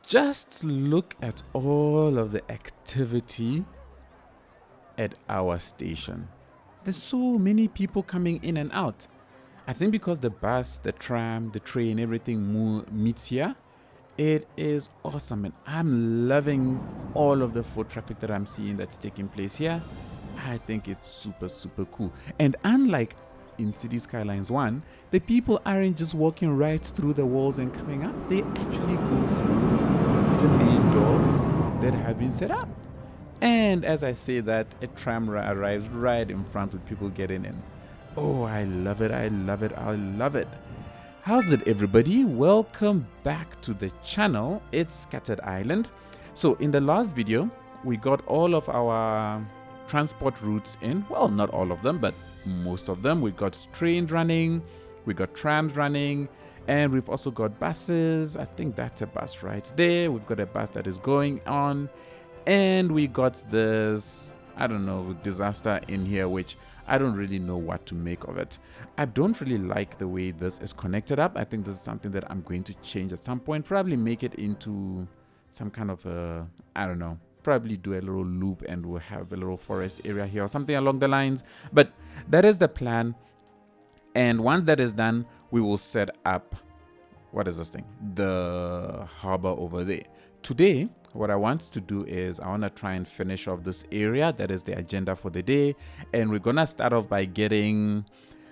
Just look at all of the activity at our station. There's so many people coming in and out. I think because the bus, the tram, the train, everything meets here, it is awesome. And I'm loving all of the foot traffic that I'm seeing that's taking place here. I think it's super, super cool. And unlike in Cities Skylines 1, the people aren't just walking right through the walls and coming up. They actually go through the main doors that have been set up. And as I say that, a tram arrives right in front with people getting in. Oh, I love it, I love it, I love it. How's it, everybody? Welcome back to the channel. It's Scattered Island. So in the last video, we got all of our transport routes in. Well, not all of them, but most of them. We got trains running, we got trams running, and we've also got buses. I think that's a bus right there. We've got a bus that is going on. And we got this, I don't know, disaster in here, which I don't really know what to make of it. I don't really like the way this is connected up. I think this is something that I'm going to change at some point. Probably make it into some kind of a, I don't know, probably do a little loop and we'll have a little forest area here or something along the lines. But that is the plan. And once that is done, we will set up, what is this thing? The harbor over there. Today, what I want to do is I want to try and finish off this area. That is the agenda for the day. And we're going to start off by getting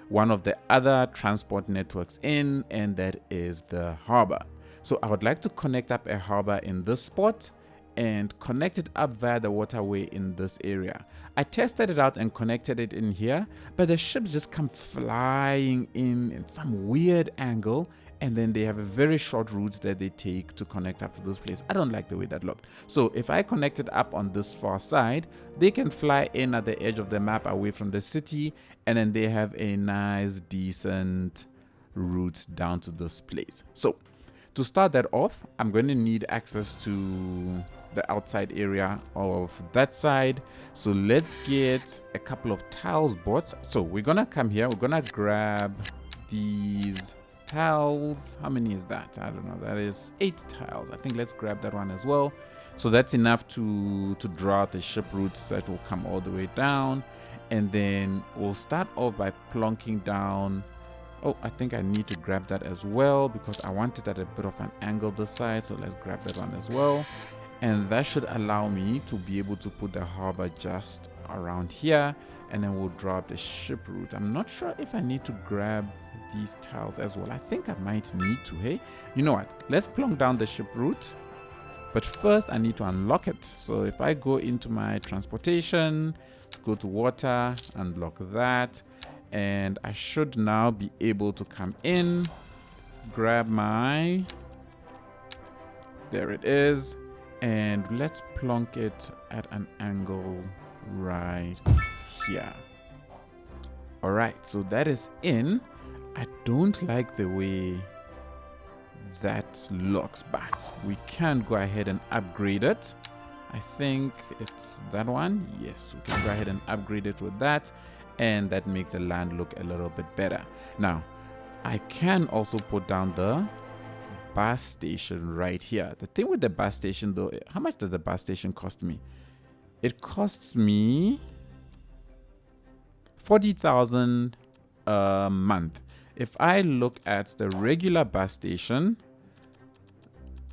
one of the other transport networks in, and that is the harbor. So I would like to connect up a harbor in this spot and connect it up via the waterway in this area. I tested it out and connected it in here, but the ships just come flying in some weird angle, and then they have a very short route that they take to connect up to this place. I don't like the way that looked. So if I connect it up on this far side, they can fly in at the edge of the map away from the city, and then they have a nice, decent route down to this place. So to start that off, I'm going to need access to the outside area of that side. So let's get a couple of tiles bought. So we're going to come here. We're going to grab these tiles. How many is that? I don't know. That is 8 tiles. I think let's grab that one as well. So that's enough to draw out the ship route that will come all the way down. And then we'll start off by plonking down. Oh, I think I need to grab that as well because I want it at a bit of an angle this side. So let's grab that one as well. And that should allow me to be able to put the harbor just around here. And then we'll draw up the ship route. I'm not sure if I need to grab these tiles as well. I think I might need to, hey? You know what? Let's plonk down the ship route. But first, I need to unlock it. So if I go into my transportation, go to water, unlock that. And I should now be able to come in, grab my, there it is. And let's plonk it at an angle right here. All right, so that is in. I don't like the way that looks, but we can go ahead and upgrade it. I think it's that one. Yes, we can go ahead and upgrade it with that, and that makes the land look a little bit better. Now, I can also put down the bus station right here. The thing with the bus station though, how much does the bus station cost me? It costs me 40,000 a month. If I look at the regular bus station,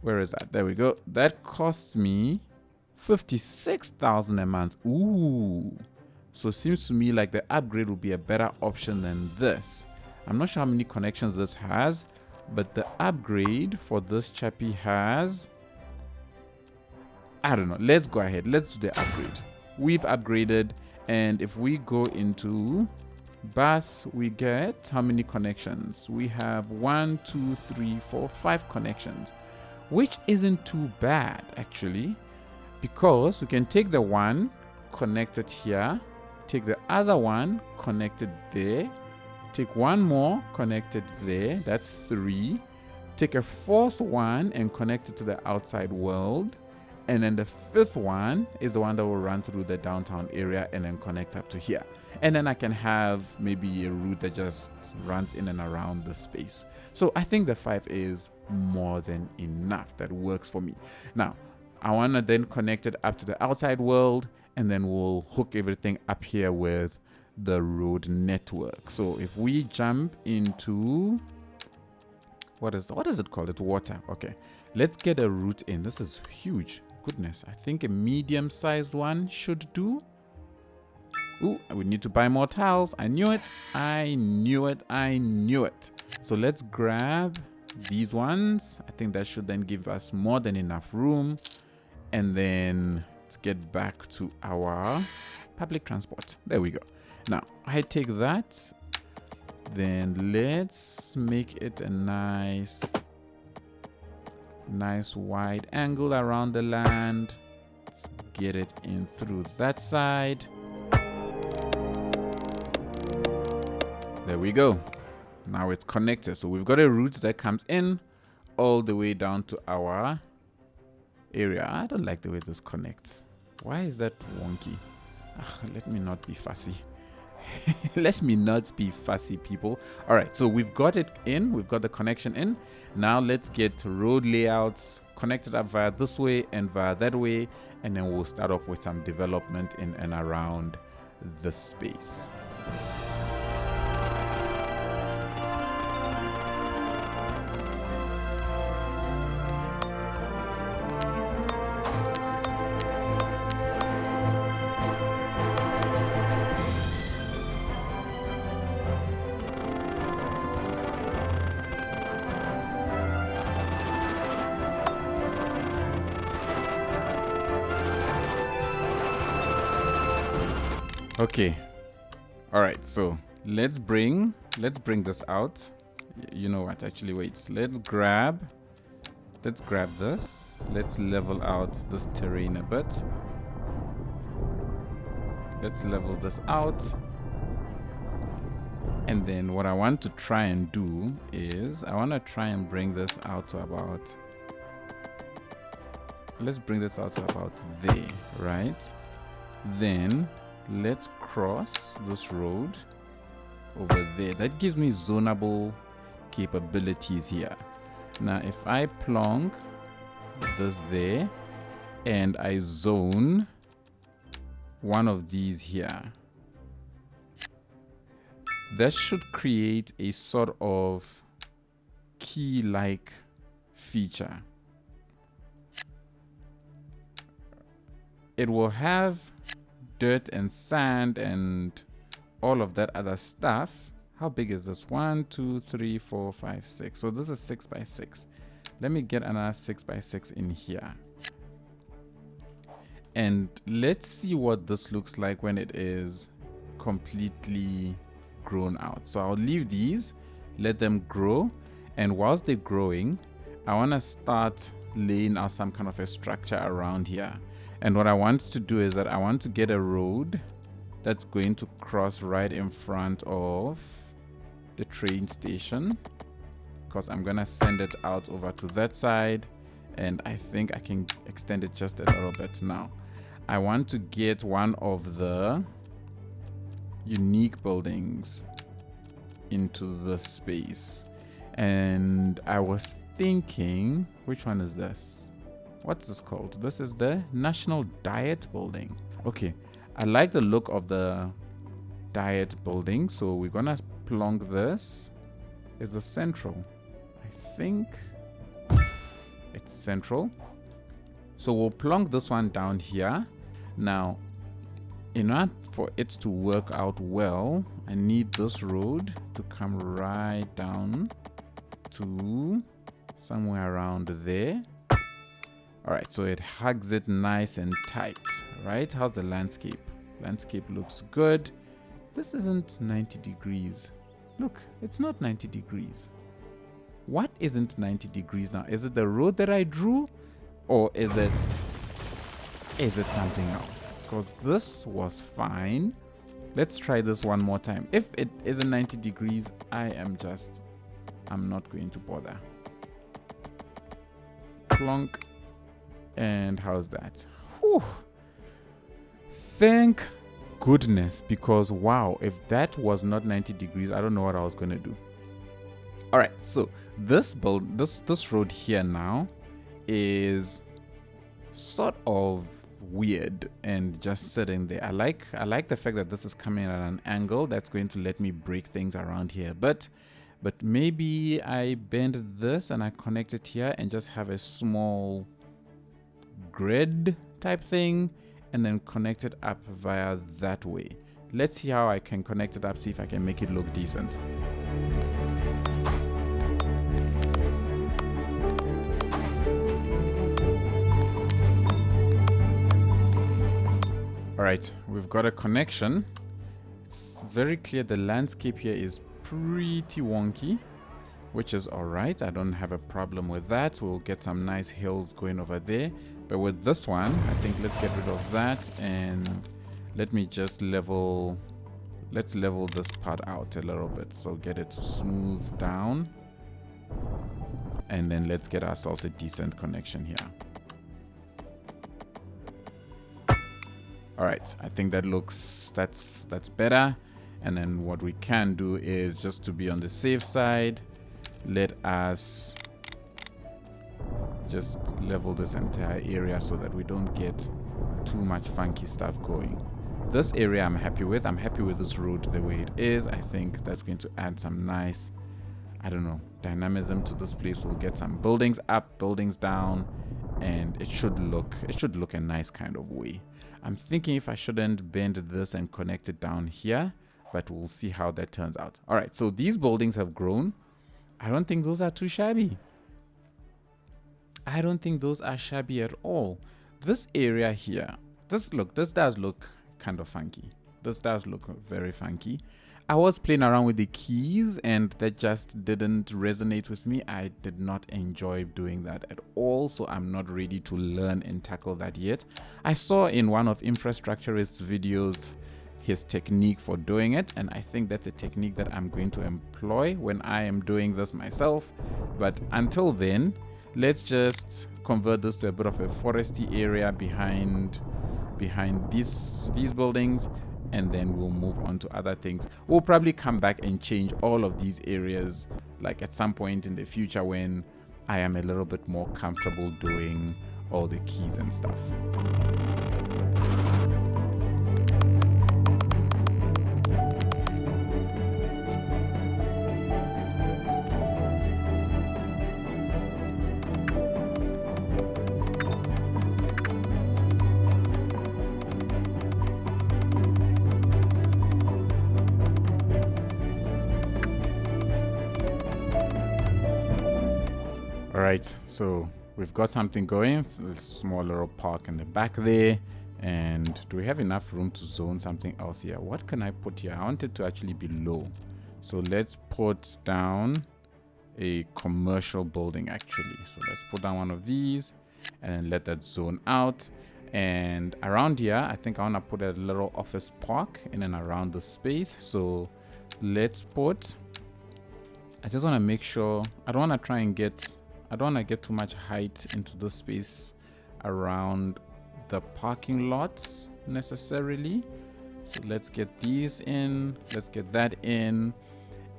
where is that? There we go. That costs me 56,000 a month. Ooh. So it seems to me like the upgrade would be a better option than this. I'm not sure how many connections this has, but the upgrade for this chappy has, I don't know. Let's go ahead. Let's do the upgrade. We've upgraded, and if we go into bus, we get how many connections? We have 1, 2, 3, 4, 5 connections, which isn't too bad actually, because we can take the one, connect it here, take the other one, connect it there, take one more, connect it there, that's 3, take a 4th one and connect it to the outside world, And then the fifth one is the one that will run through the downtown area and then connect up to here. And then I can have maybe a route that just runs in and around the space. So I think the 5 is more than enough. That works for me. Now, I want to then connect it up to the outside world, and then we'll hook everything up here with the road network. So if we jump into, what is it called? It's water. Okay, let's get a route in. This is huge. Goodness, I think a medium-sized one should do. Ooh, we need to buy more tiles. I knew it. I knew it. I knew it. So let's grab these ones. I think that should then give us more than enough room. And then let's get back to our public transport. There we go. Now, I take that. Then let's make it a nice wide angle around the land. Let's get it in through that side. There we go. Now it's connected. So we've got a route that comes in all the way down to our area. I don't like the way this connects. Why is that wonky? Let me not be fussy. Let me not be fussy, people. All right, so we've got it in. We've got the connection in. Now let's get road layouts connected up via this way and via that way. And then we'll start off with some development in and around the space. Okay, all right, so let's bring this out. You know what, actually wait, let's grab this. Let's level out this terrain a bit. Let's level this out. And then what I want to try and do is I want to try and bring this out to about, let's bring this out to about there, right? Then let's cross this road over there. That gives me zonable capabilities here. Now if I plonk this there and I zone one of these here, that should create a sort of key-like feature. It will have dirt and sand and all of that other stuff. How big is this? 1, 2, 3, 4, 5, 6. So this is 6 by 6. Let me get another 6 by 6 in here. And let's see what this looks like when it is completely grown out. So I'll leave these, let them grow. And whilst they're growing, I want to start laying out some kind of a structure around here. And what I want to do is that I want to get a road that's going to cross right in front of the train station, because I'm going to send it out over to that side. And I think I can extend it just a little bit now. I want to get one of the unique buildings into the space. And I was thinking, which one is this? What's this called? This is the National Diet Building. Okay, I like the look of the Diet Building, so we're gonna plonk this. Is the central? I think it's central. So we'll plonk this one down here. Now, in order for it to work out well, I need this road to come right down to somewhere around there. All right, so it hugs it nice and tight, right? How's the landscape? Landscape looks good. This isn't 90 degrees. Look, it's not 90 degrees. What isn't 90 degrees now? Is it the road that I drew? Or is it something else? Because this was fine. Let's try this one more time. If it isn't 90 degrees, I'm not going to bother. Plonk. And how's that? Whew. Thank goodness, because wow, if that was not 90 degrees, I don't know what I was gonna do. All right, so this road here now is sort of weird and just sitting there. I like the fact that this is coming at an angle that's going to let me break things around here, but maybe I bend this and I connect it here and just have a small grid type thing and then connect it up via that way. Let's see how I can connect it up, see if I can make it look decent. All right, we've got a connection. It's very clear the landscape here is pretty wonky, which is all right. I don't have a problem with that. We'll get some nice hills going over there. But with this one, I think let's get rid of that and let me just level this part out a little bit. So get it smooth down. And then let's get ourselves a decent connection here. All right, I think that looks, that's better. And then what we can do is, just to be on the safe side, let us just level this entire area so that we don't get too much funky stuff going. This area I'm happy with. I'm happy with this road the way it is. I think that's going to add some nice, I don't know, dynamism to this place. We'll get some buildings up, buildings down, and it should look a nice kind of way. I'm thinking if I shouldn't bend this and connect it down here, but we'll see how that turns out. All right, so these buildings have grown. I don't think those are too shabby. I don't think those are shabby at all. This area here, this does look kind of funky. This does look very funky. I was playing around with the keys and that just didn't resonate with me. I did not enjoy doing that at all, so I'm not ready to learn and tackle that yet. I saw in one of Infrastructurist's videos his technique for doing it, and I think that's a technique that I'm going to employ when I am doing this myself. But until then, let's just convert this to a bit of a foresty area behind these buildings, and then we'll move on to other things. We'll probably come back and change all of these areas like at some point in the future when I am a little bit more comfortable doing all the keys and stuff. Right, so we've got something going. A small little park in the back there. And do we have enough room to zone something else here? What can I put here? I want it to actually be low. So let's put down a commercial building actually. So let's put down one of these and then let that zone out. And around here, I think I want to put a little office park in and around the space. So let's put, I just want to make sure, I don't want to get too much height into the space around the parking lots necessarily. So let's get these in, let's get that in.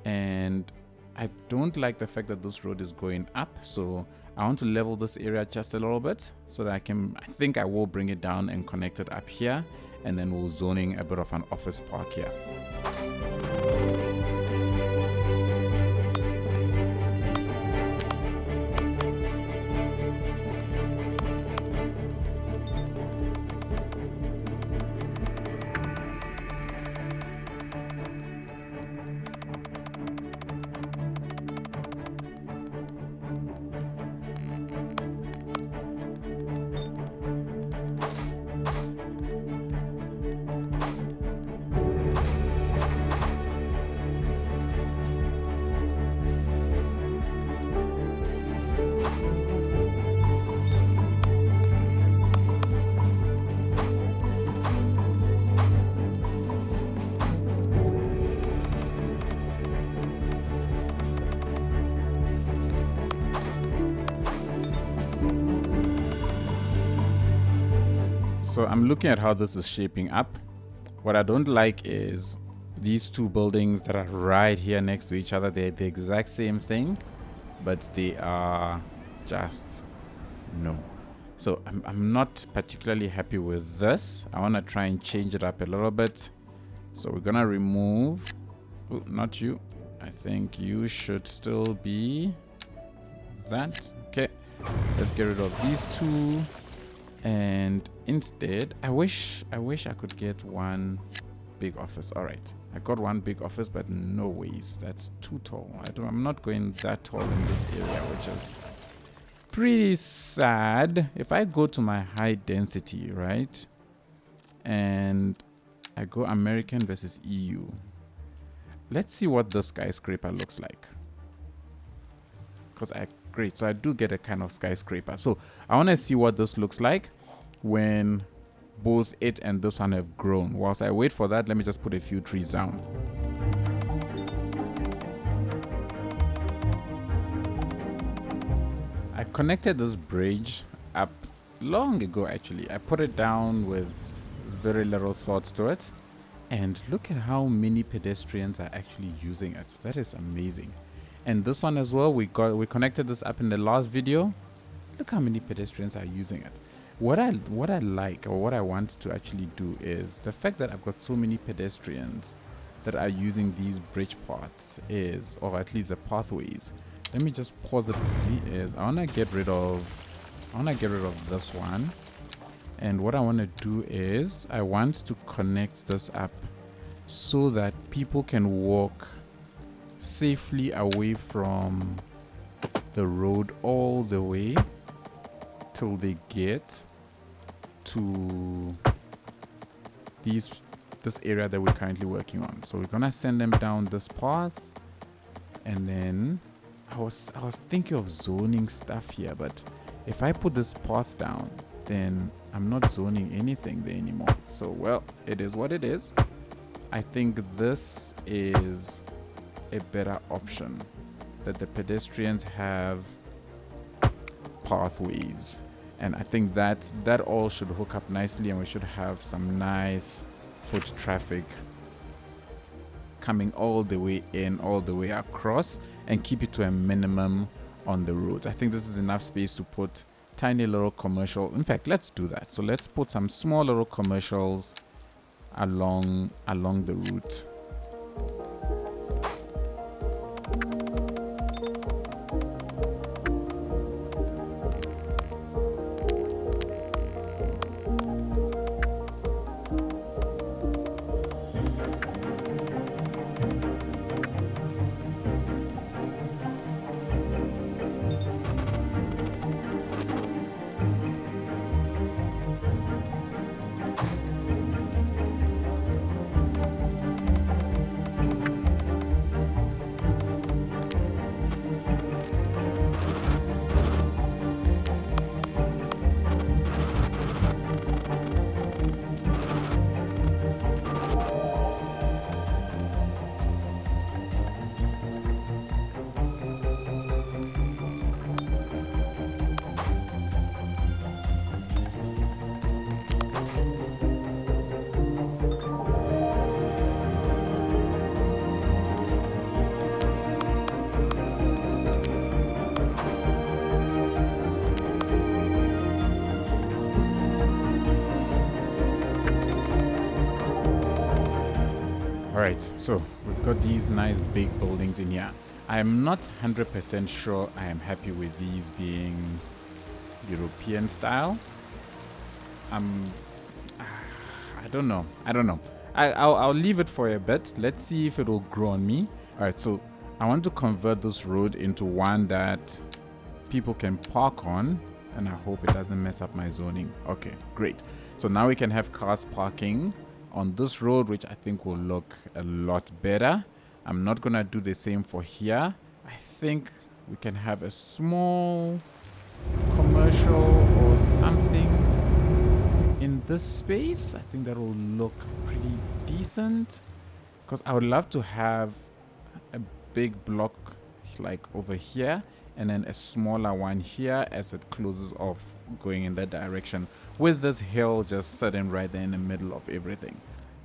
And I don't like the fact that this road is going up, so I want to level this area just a little bit so that I think I will bring it down and connect it up here, and then we'll zoning a bit of an office park here. So I'm looking at how this is shaping up. What I don't like is these two buildings that are right here next to each other. They're the exact same thing, but they are just no. So I'm not particularly happy with this. I want to try and change it up a little bit. So we're gonna remove, oh, not you. I think you should still be that. Okay, let's get rid of these two. And instead, I wish I could get one big office. All right, I got one big office, but no ways. That's too tall. I'm not going that tall in this area, which is pretty sad. If I go to my high density, right, and I go American versus EU, let's see what the skyscraper looks like. Because great, so I do get a kind of skyscraper. So I want to see what this looks like when both it and this one have grown. Whilst I wait for that, let me just put a few trees down. I connected this bridge up long ago, actually. I put it down with very little thoughts to it. And look at how many pedestrians are actually using it. That is amazing. And this one as well, we connected this up in the last video. Look how many pedestrians are using it. What I like, or what I want to actually do, is the fact that I've got so many pedestrians that are using these bridge paths, or at least the pathways. Let me just pause it quickly. I want to get rid of this one. And what I want to do is I want to connect this up so that people can walk safely away from the road all the way till they get to this area that we're currently working on. So we're gonna send them down this path, and then I was thinking of zoning stuff here, but if I put this path down, then I'm not zoning anything there anymore. So, well, it is what it is. I think this is a better option, that the pedestrians have pathways. And I think that all should hook up nicely, and we should have some nice foot traffic coming all the way in, all the way across, and keep it to a minimum on the roads. I think this is enough space to put tiny little commercial. In fact, let's do that. So let's put some small little commercials along the route. Alright, so we've got these nice big buildings in here. I'm not 100% sure I am happy with these being European style. I don't know. I'll leave it for a bit. Let's see if it will grow on me. Alright, so I want to convert this road into one that people can park on, and I hope it doesn't mess up my zoning. Okay, great. So now we can have cars parking on this road, which I think will look a lot better. I'm not gonna do the same for here. I think we can have a small commercial or something in this space. I think that will look pretty decent, because I would love to have a big block like over here and then a smaller one here as it closes off going in that direction, with this hill just sitting right there in the middle of everything.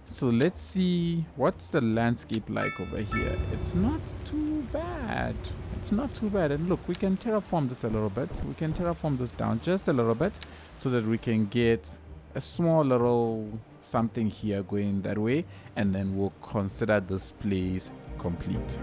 So let's see what's the landscape like over here. It's not too bad. It's not too bad. And look, we can terraform this a little bit. We can terraform this down just a little bit so that we can get a small little something here going that way, and then we'll consider this place complete.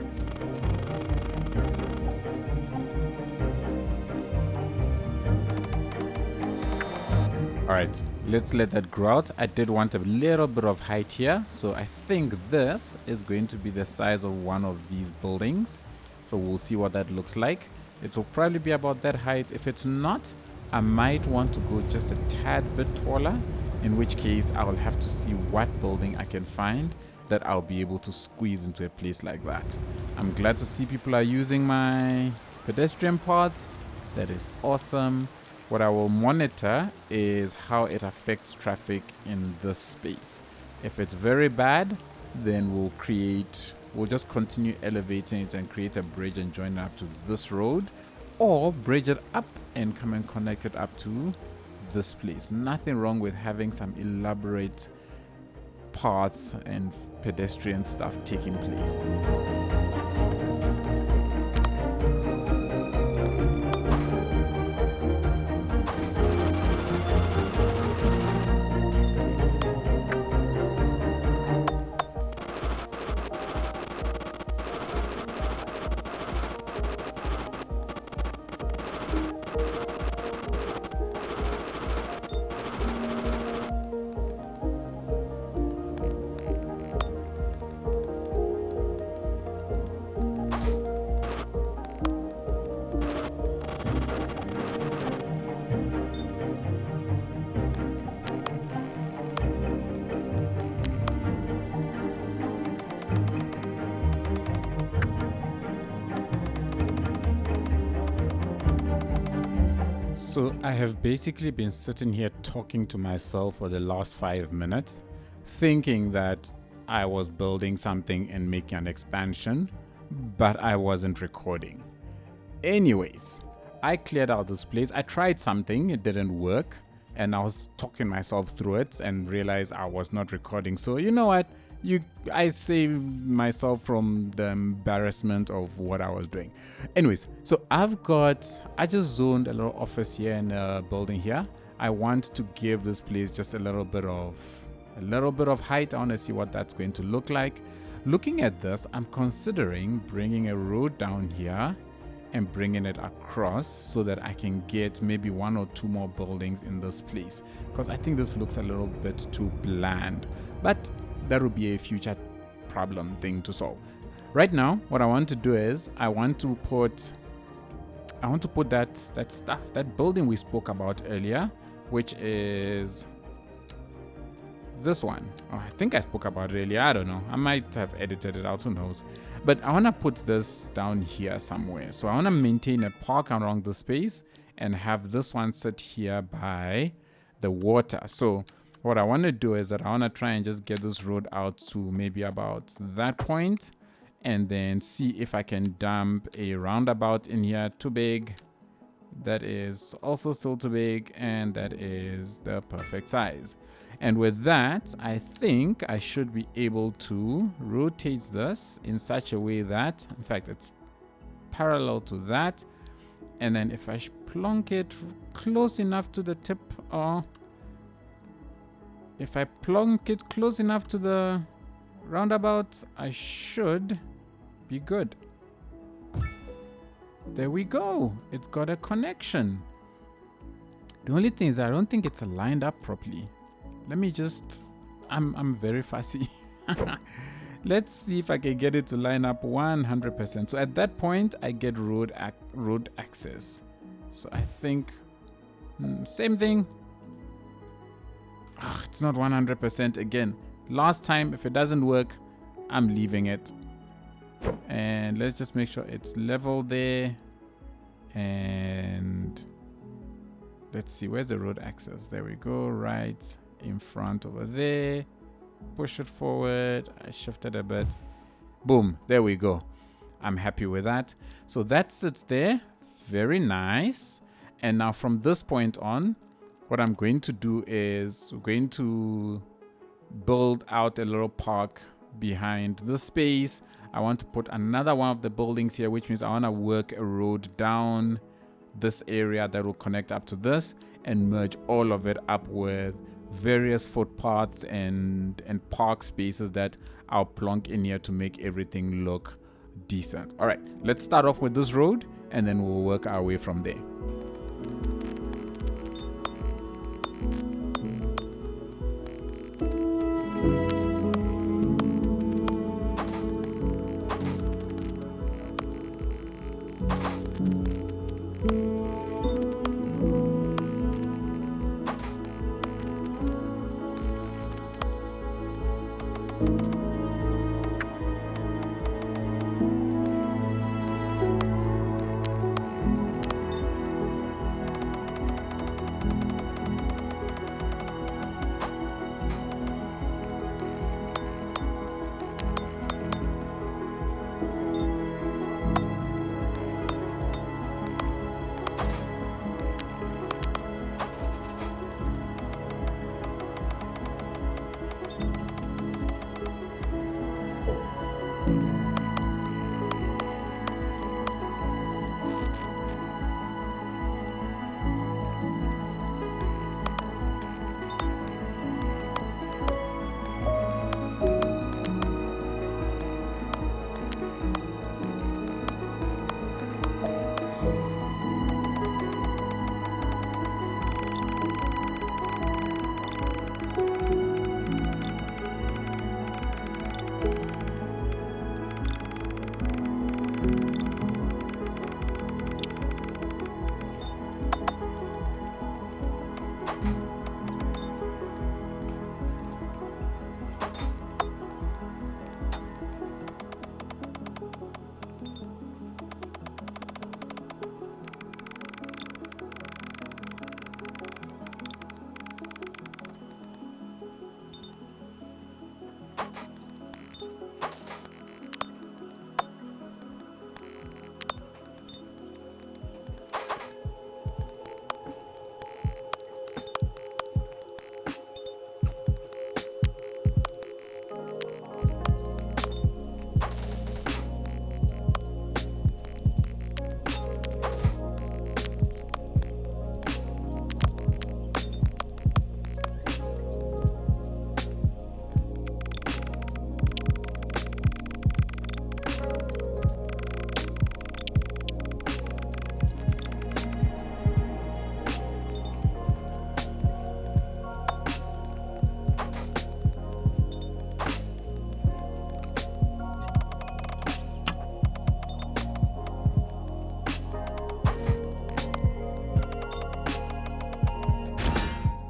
Alright, let's let that grow out. I did want a little bit of height here, so I think this is going to be the size of one of these buildings. So we'll see what that looks like. It will probably be about that height. If it's not, I might want to go just a tad bit taller, in which case I will have to see what building I can find that I'll be able to squeeze into a place like that. I'm glad to see people are using my pedestrian paths. That is awesome. What I will monitor is how it affects traffic in this space. If it's very bad, then we'll just continue elevating it and create a bridge and join it up to this road, or bridge it up and come and connect it up to this place. Nothing wrong with having some elaborate paths and pedestrian stuff taking place. So I have basically been sitting here talking to myself for the last 5 minutes, thinking that I was building something and making an expansion, but I wasn't recording. Anyways, I cleared out this place. I tried something, it didn't work, and I was talking myself through it and realized I was not recording. So you know what? I saved myself from the embarrassment of what I was doing. Anyways, so I just zoned a little office here in a building here. I want to give this place just a little bit of height. I want to see what that's going to look like. Looking at this, I'm considering bringing a road down here and bringing it across so that I can get maybe 1 or 2 more buildings in this place, because I think this looks a little bit too bland, but that would be a future problem thing to solve. Right now, what I want to do is I want to put that building we spoke about earlier, which is this one. Oh, I think I spoke about it earlier. I don't know. I might have edited it out. Who knows? But I want to put this down here somewhere. So I want to maintain a park around the space and have this one sit here by the water. So what I want to do is that I want to try and just get this road out to maybe about that point, and then see if I can dump a roundabout in here. Too big. That is also still too big, and that is the perfect size. And with that, I think I should be able to rotate this in such a way that, in fact, it's parallel to that. And then if I plonk it close enough to the tip, or if I plonk it close enough to the roundabout, I should be good. There we go. It's got a connection. The only thing is I don't think it's lined up properly. Let me just, I'm very fussy. Let's see if I can get it to line up 100%. So at that point, I get road access. So I think, same thing. It's not 100% again. Last time, if it doesn't work, I'm leaving it. And let's just make sure it's level there. And let's see, where's the road access? There we go, right in front over there. Push it forward. I shifted a bit. Boom, there we go. I'm happy with that. So that sits there. Very nice. And now from this point on, what I'm going to do is we're going to build out a little park behind the space. I want to put another one of the buildings here, which means I want to work a road down this area that will connect up to this and merge all of it up with various footpaths and park spaces that I'll plonk in here to make everything look decent. All right, let's start off with this road and then we'll work our way from there.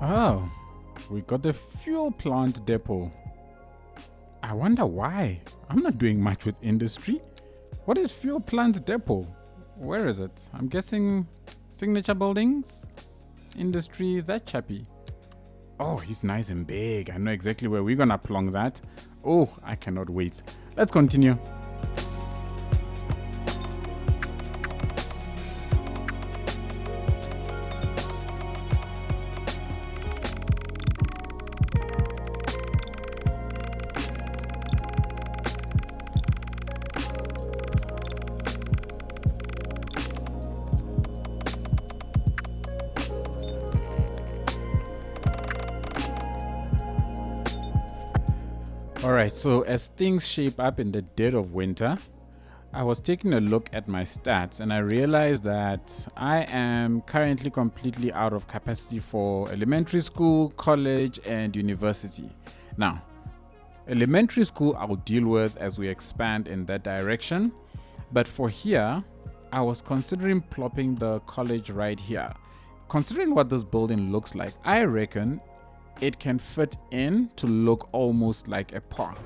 Oh, we got the fuel plant depot. I wonder why. I'm not doing much with industry. What is fuel plant depot? Where is it? I'm guessing signature buildings? Industry, that chappy. Oh, he's nice and big. I know exactly where we're gonna plonk that. Oh, I cannot wait. Let's continue. Alright, so as things shape up in the dead of winter, I was taking a look at my stats and I realized that I am currently completely out of capacity for elementary school, college, and university. Now, elementary school I'll deal with as we expand in that direction, but for here, I was considering plopping the college right here. Considering what this building looks like, I reckon it can fit in to look almost like a park.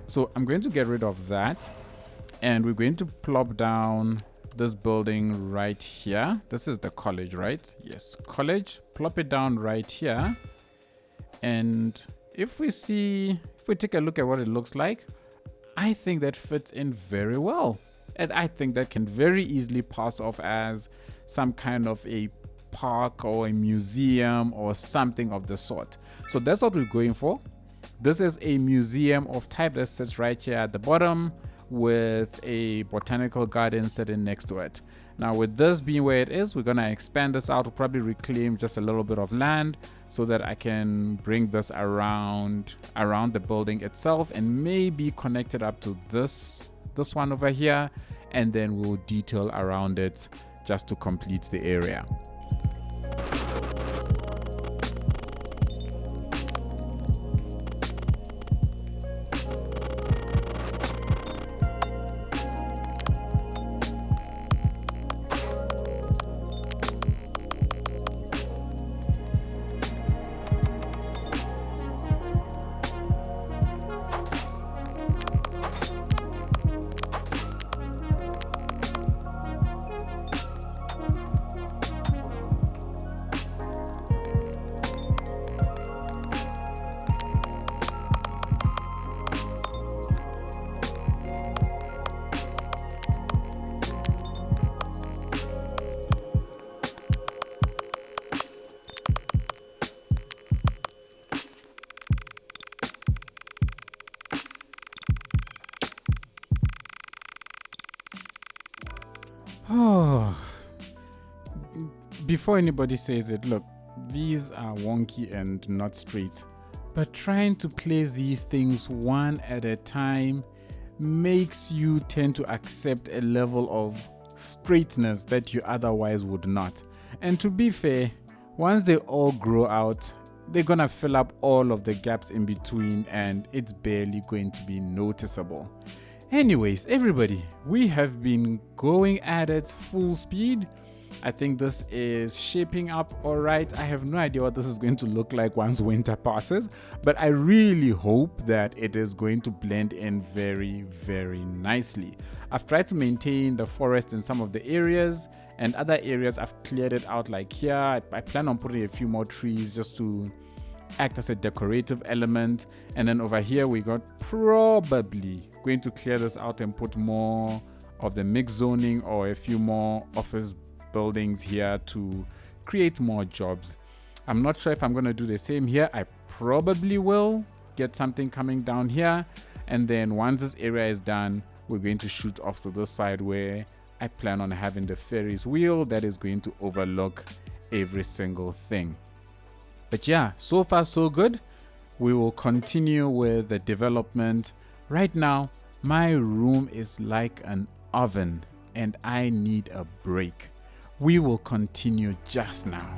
So I'm going to get rid of that and we're going to plop down this building right here. This is the college, right? Yes, college. Plop it down right here. And if we take a look at what it looks like, I think that fits in very well. And I think that can very easily pass off as some kind of a park or a museum or something of the sort. So that's what we're going for. This is a museum of type that sits right here at the bottom with a botanical garden sitting next to it. Now with this being where it is, we're gonna expand this out. We'll probably reclaim just a little bit of land so that I can bring this around the building itself and maybe connect it up to this one over here, and then we'll detail around it just to complete the area. Oh, before anybody says it, look, these are wonky and not straight, but trying to place these things one at a time makes you tend to accept a level of straightness that you otherwise would not. And to be fair, once they all grow out, they're gonna fill up all of the gaps in between and it's barely going to be noticeable. Anyways, everybody, we have been going at it full speed. I think this is shaping up all right. I have no idea what this is going to look like once winter passes, but I really hope that it is going to blend in very, very nicely. I've tried to maintain the forest in some of the areas, and other areas I've cleared it out like here. I plan on putting a few more trees just to act as a decorative element, and then over here we got probably going to clear this out and put more of the mixed zoning or a few more office buildings here to create more jobs. I'm not sure if I'm going to do the same here. I probably will get something coming down here, and then once this area is done, we're going to shoot off to this side where I plan on having the Ferris wheel that is going to overlook every single thing. But yeah, so far so good. We will continue with the development. Right now, my room is like an oven and I need a break. We will continue just now.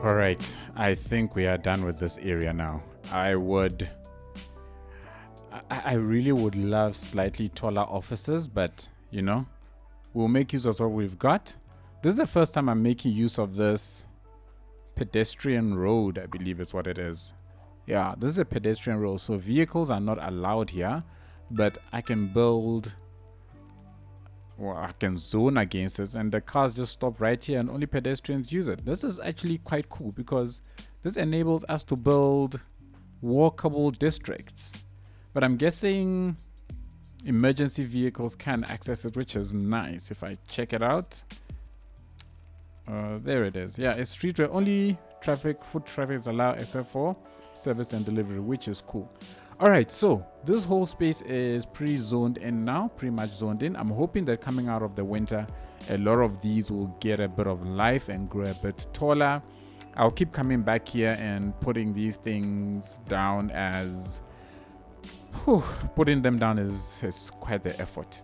All right, I think we are done with this area now. I really would love slightly taller offices, but you know, we'll make use of what we've got. This is the first time I'm making use of this pedestrian road, I believe is what it is. Yeah, this is a pedestrian road, so vehicles are not allowed here, but I can build, or I can zone against it, and the cars just stop right here and only pedestrians use it. This is actually quite cool because this enables us to build walkable districts. But I'm guessing emergency vehicles can access it, which is nice. If I check it out, there it is. Yeah, it's street where only foot traffic is allowed except for service and delivery, which is cool. All right, so this whole space is pre-zoned in now, pretty much zoned in. I'm hoping that coming out of the winter, a lot of these will get a bit of life and grow a bit taller. I'll keep coming back here and putting these things down as... putting them down is quite the effort.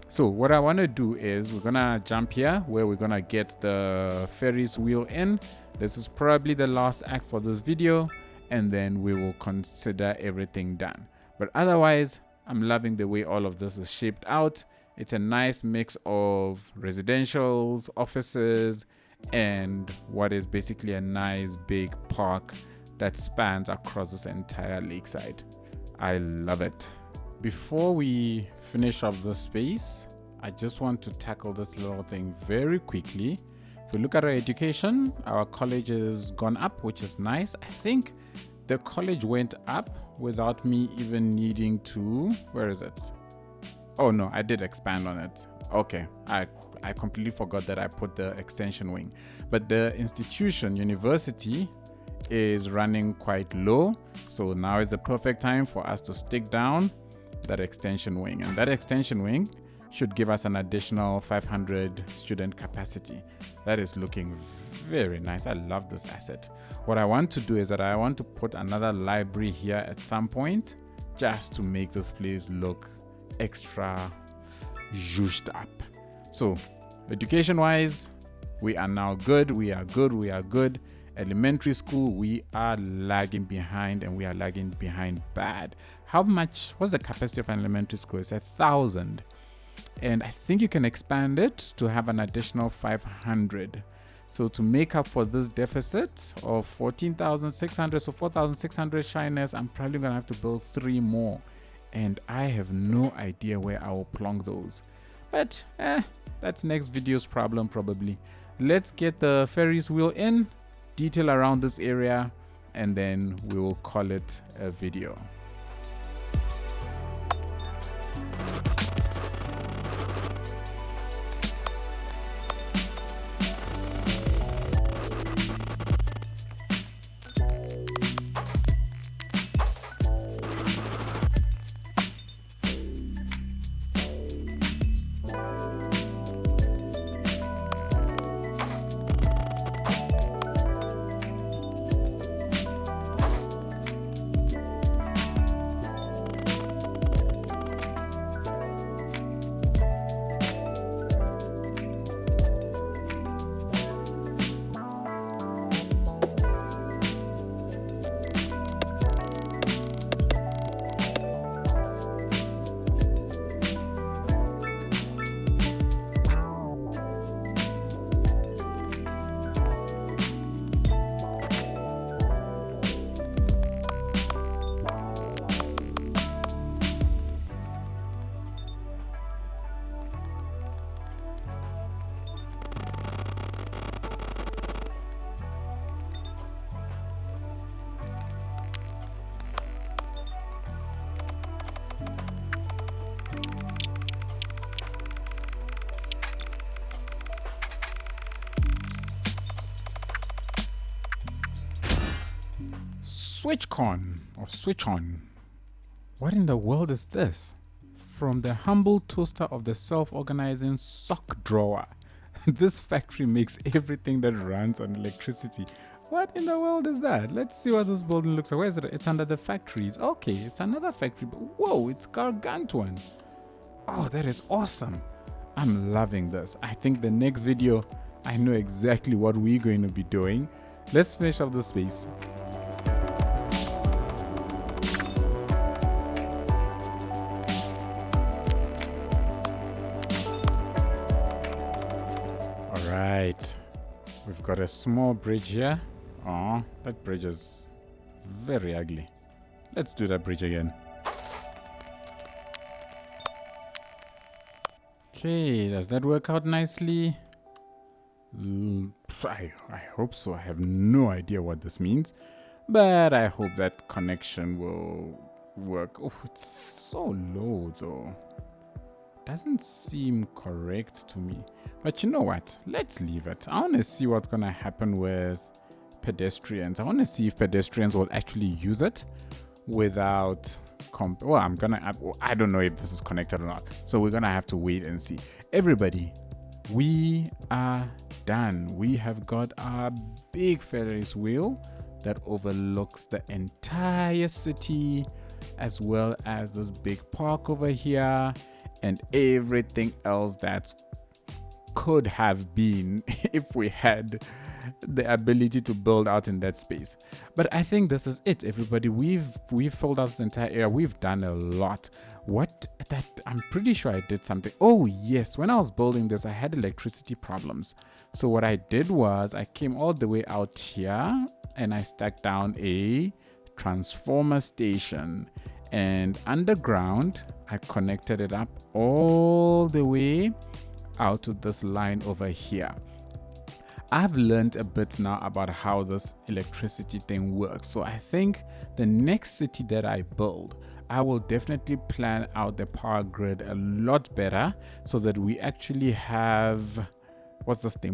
So what I want to do is we're going to jump here where we're going to get the Ferris wheel in. This is probably the last act for this video, and then we will consider everything done. But otherwise, I'm loving the way all of this is shaped out. It's a nice mix of residentials, offices, and what is basically a nice big park that spans across this entire lakeside. I love it. Before we finish up the space, I just want to tackle this little thing very quickly. If we look at our education, our college has gone up, which is nice. I think the college went up without me even needing to... Where is it? Oh no, I did expand on it. Okay, I completely forgot that I put the extension wing. But the institution, university, is running quite low. So now is the perfect time for us to stick down that extension wing. And that extension wing should give us an additional 500 student capacity. That is looking very nice. I love this asset. What I want to do is that I want to put another library here at some point just to make this place look extra zhuzhed up. So education wise, we are now good. We are good. Elementary school, we are lagging behind, and we are lagging behind bad. How much was the capacity of an elementary school? It's 1,000. And I think you can expand it to have an additional 500. So to make up for this deficit of 14,600, so 4,600 shyness, I'm probably going to have to build 3 more. And I have no idea where I will plonk those. But that's next video's problem probably. Let's get the Ferris wheel in, detail around this area, and then we will call it a video. Switch on. What in the world is this? From the humble toaster of the self-organizing sock drawer. This factory makes everything that runs on electricity. What in the world is that? Let's see what this building looks like. Where is it? It's under the factories. Okay, it's another factory. But whoa, it's gargantuan. Oh, that is awesome. I'm loving this. I think the next video, I know exactly what we're going to be doing. Let's finish up the space. Right, we've got a small bridge here. Oh, that bridge is very ugly. Let's do that bridge again. Okay, does that work out nicely? I hope so. I have no idea what this means, but I hope that connection will work. Oh, it's so low though. Doesn't seem correct to me, but you know what, let's leave it. I want to see what's going to happen with pedestrians. I want to see if pedestrians will actually use it, without well, I don't know if this is connected or not, so we're gonna have to wait and see. Everybody, we are done. We have got our big Ferris wheel that overlooks the entire city, as well as this big park over here and everything else that could have been if we had the ability to build out in that space. But I think this is it, everybody. We've filled out this entire area. We've done a lot. I'm pretty sure I did something. Oh yes, when I was building this, I had electricity problems. So what I did was I came all the way out here and I stacked down a transformer station, and underground I connected it up all the way out to this line over here. I've learned a bit now about how this electricity thing works. So I think the next city that I build, I will definitely plan out the power grid a lot better so that we actually have,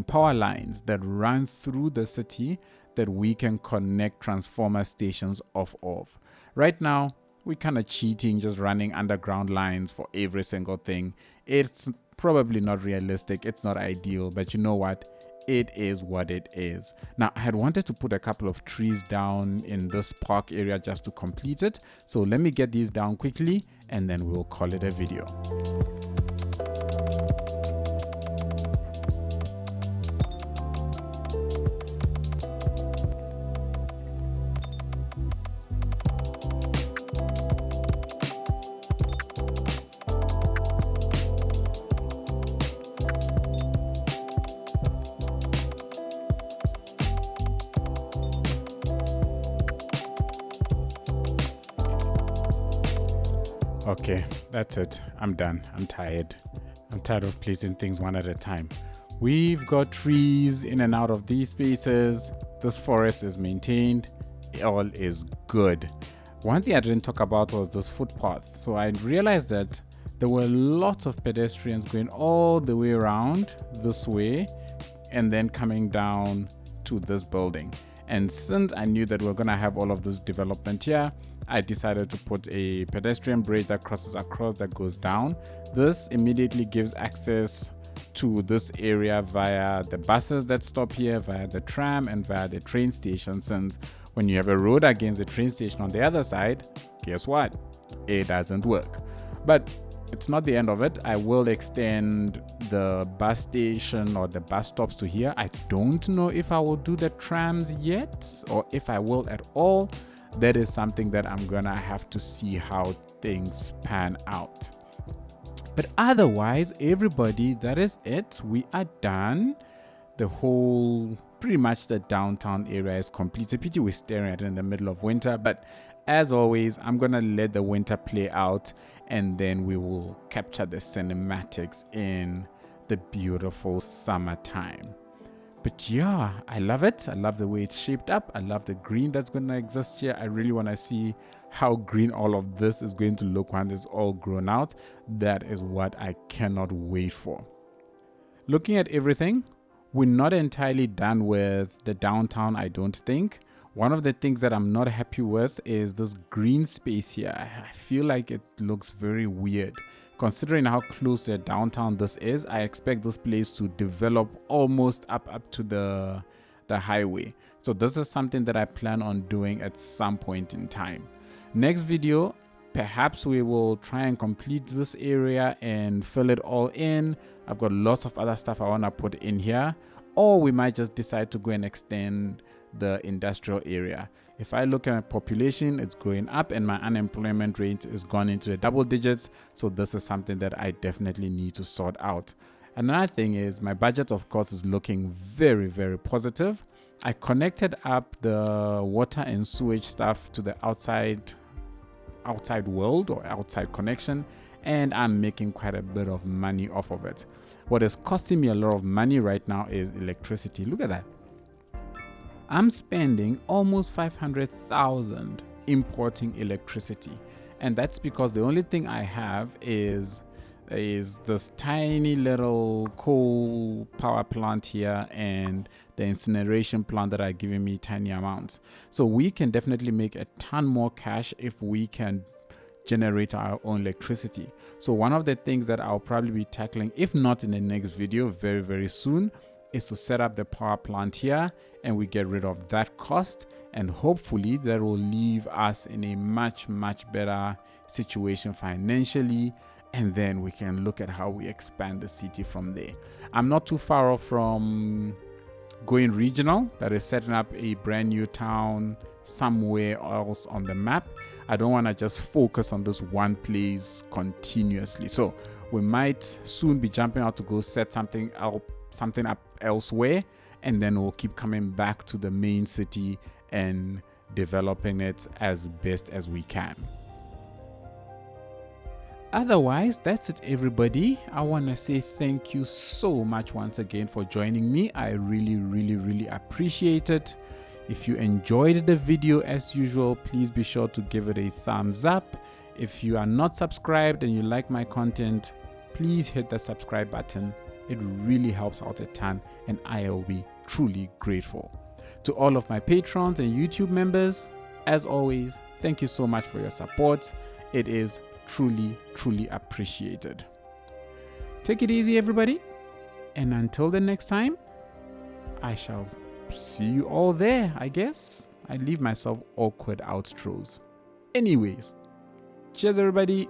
power lines that run through the city that we can connect transformer stations off of. Right now, we're kind of cheating, just running underground lines for every single thing. It's probably not realistic. It's not ideal, but you know what? It is what it is. Now, I had wanted to put a couple of trees down in this park area just to complete it. So let me get these down quickly and then we'll call it a video. Okay, that's it. I'm done. I'm tired. I'm tired of placing things one at a time. We've got trees in and out of these spaces. This forest is maintained. All is good. One thing I didn't talk about was this footpath. So I realized that there were lots of pedestrians going all the way around this way and then coming down to this building. And since I knew that we're going to have all of this development here, I decided to put a pedestrian bridge that crosses across, that goes down. This immediately gives access to this area via the buses that stop here, via the tram, and via the train station. Since when you have a road against the train station on the other side, guess what? It doesn't work. But it's not the end of it. I will extend the bus station or the bus stops to here. I don't know if I will do the trams yet or if I will at all. That is something that I'm gonna have to see how things pan out. But otherwise, everybody, that is it. We are done. The whole, pretty much the downtown area is complete. It's a pity we're staring at it in the middle of winter, but as always, I'm gonna let the winter play out and then we will capture the cinematics in the beautiful summertime. But yeah, I love it. I love the way it's shaped up. I love the green that's going to exist here. I really want to see how green all of this is going to look when it's all grown out. That is what I cannot wait for. Looking at everything, we're not entirely done with the downtown, I don't think. One of the things that I'm not happy with is this green space here. I feel like it looks very weird. Considering how close to downtown this is, I expect this place to develop almost up to the highway. So this is something that I plan on doing at some point in time. Next video, perhaps we will try and complete this area and fill it all in. I've got lots of other stuff I want to put in here, or we might just decide to go and extend the industrial area. If I look at my population, it's going up and my unemployment rate is gone into the double digits. So this is something that I definitely need to sort out. Another thing is my budget, of course, is looking very, very positive. I connected up the water and sewage stuff to the outside world or outside connection, and I'm making quite a bit of money off of it. What is costing me a lot of money right now is electricity. Look at that. I'm spending almost 500,000 importing electricity, and that's because the only thing I have is There is this tiny little coal power plant here and the incineration plant that are giving me tiny amounts. So we can definitely make a ton more cash if we can generate our own electricity. So one of the things that I'll probably be tackling, if not in the next video, very, very soon, is to set up the power plant here, and we get rid of that cost, and hopefully that will leave us in a much, much better situation financially, and then we can look at how we expand the city from there. I'm not too far off from going regional, that is setting up a brand new town somewhere else on the map. I don't want to just focus on this one place continuously. So we might soon be jumping out to go set something up elsewhere, and then we'll keep coming back to the main city and developing it as best as we can. Otherwise, that's it, everybody. I want to say thank you so much once again for joining me. I really, really, really appreciate it. If you enjoyed the video, as usual, please be sure to give it a thumbs up. If you are not subscribed and you like my content, please hit the subscribe button. It really helps out a ton, and I will be truly grateful. To all of my patrons and YouTube members, as always, thank you so much for your support. It is truly, truly appreciated. Take it easy, everybody, and until the next time, I shall see you all there, I guess. I leave myself awkward outros. Anyways, cheers, everybody.